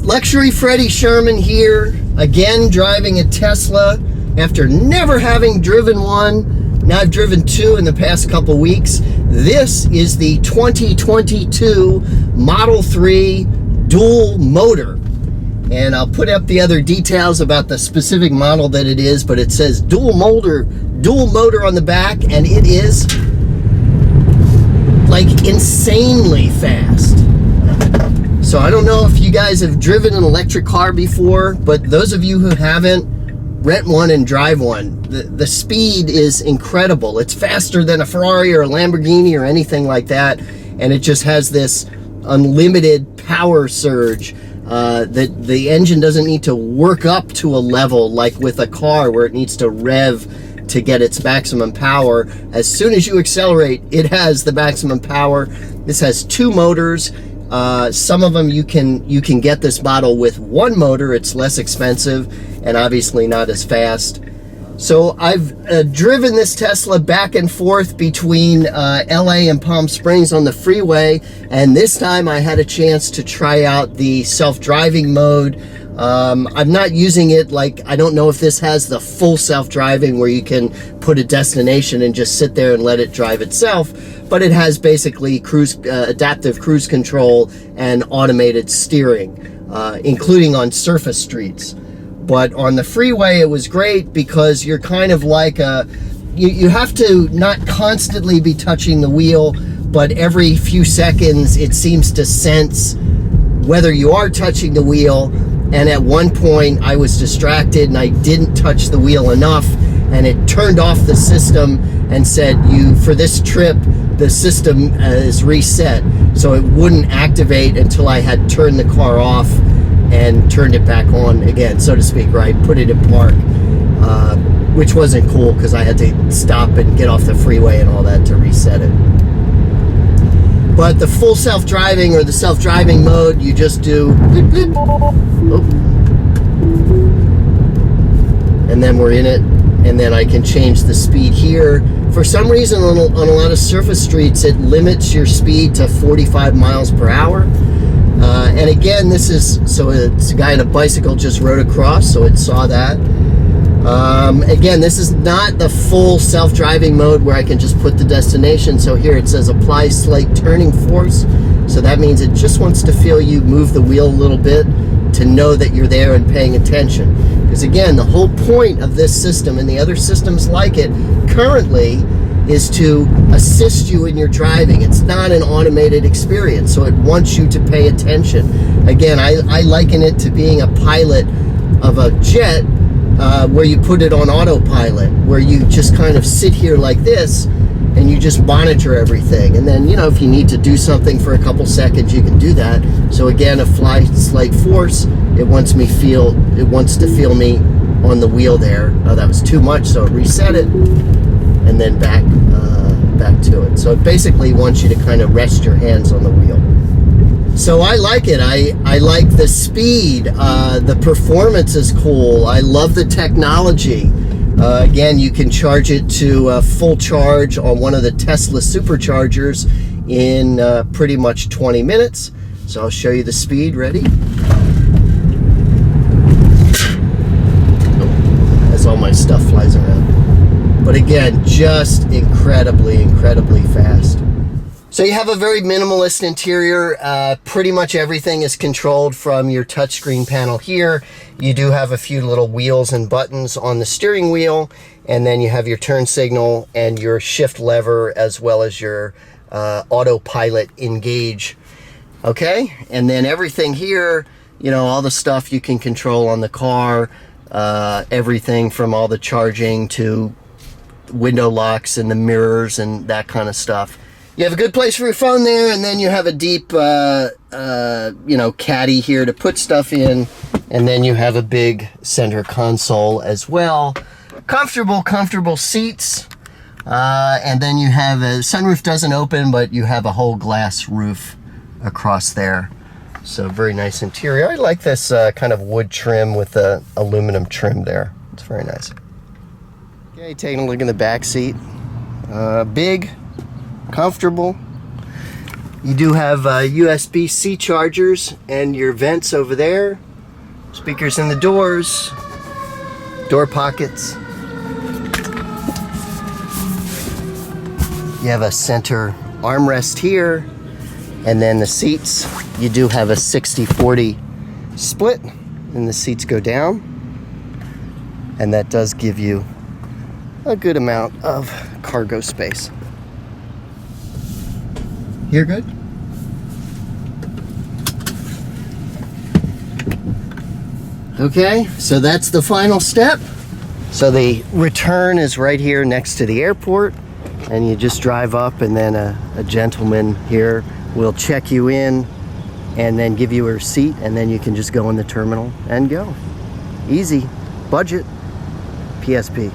Luxury Freddie Sherman here, again driving a Tesla after never having driven one. Now I've driven two in the past couple weeks. This is the 2022 Model 3 dual motor. And I'll put up the other details about the specific model that it is, but it says dual motor on the back, and it is like insanely fast. So I don't know if you guys have driven an electric car before, but those of you who haven't, rent one and drive one. The speed is incredible. It's faster than a Ferrari or a Lamborghini or anything like that, and it just has this unlimited power surge that the engine doesn't need to work up to a level like with a car where it needs to rev to get its maximum power. As soon as you accelerate, it has the maximum power. This has two motors. Some of them you can get this model with one motor. It's less expensive and obviously not as fast. So I've driven this Tesla back and forth between LA and Palm Springs on the freeway, and this time I had a chance to try out the self-driving mode. I'm not using it, like, I don't know if this has the full self-driving where you can put a destination and just sit there and let it drive itself, but it has basically adaptive cruise control and automated steering, including on surface streets. But on the freeway, it was great because you're kind of like you have to not constantly be touching the wheel, but every few seconds it seems to sense whether you are touching the wheel. And at one point I was distracted and I didn't touch the wheel enough, and it turned off the system and said, for this trip, the system is reset. So it wouldn't activate until I had turned the car off and turned it back on again, so to speak, right? Put it in park, which wasn't cool because I had to stop and get off the freeway and all that to reset it. But the full self-driving or the self-driving mode, you just do bleep, bleep. Oh. And then we're in it, and then I can change the speed here. For some reason on a lot of surface streets, it limits your speed to 45 miles per hour. And again, it's a guy on a bicycle just rode across, so it saw that. Again, this is not the full self-driving mode where I can just put the destination. So here it says apply slight turning force. So that means it just wants to feel you move the wheel a little bit to know that you're there and paying attention. Because again, the whole point of this system and the other systems like it currently is to assist you in your driving. It's not an automated experience, so it wants you to pay attention. Again, I liken it to being a pilot of a jet where you put it on autopilot, where you just kind of sit here like this and you just monitor everything. And then, if you need to do something for a couple seconds, you can do that. So again, apply slight force. It wants to feel me on the wheel there. Oh, that was too much, so reset it. And then back to it. So it basically wants you to kind of rest your hands on the wheel. So I like it. I like the speed. The performance is cool. I love the technology. Again, you can charge it to full charge on one of the Tesla superchargers in pretty much 20 minutes. So I'll show you the speed. Ready? Oh, as all my stuff flies around. But again, just incredibly fast. So you have a very minimalist interior. Pretty much everything is controlled from your touchscreen panel here. You do have a few little wheels and buttons on the steering wheel, and then you have your turn signal and your shift lever, as well as your autopilot engage. Okay, and then everything here, all the stuff you can control on the car, everything from all the charging to window locks and the mirrors and that kind of stuff. You have a good place for your phone there, and then you have a deep, caddy here to put stuff in, and then you have a big center console as well. Comfortable seats, and then you have a sunroof doesn't open, but you have a whole glass roof across there. So very nice interior. I like this kind of wood trim with the aluminum trim there. It's very nice. Okay, taking a look in the back seat. Big, comfortable. You do have USB-C chargers and your vents over there. Speakers in the doors. Door pockets. You have a center armrest here. And then the seats, you do have a 60-40 split. And the seats go down. And that does give you a good amount of cargo space. You're good? Okay, so that's the final step. So the return is right here next to the airport, and you just drive up, and then a gentleman here will check you in and then give you a receipt, and then you can just go in the terminal and go. Easy, budget, PSP.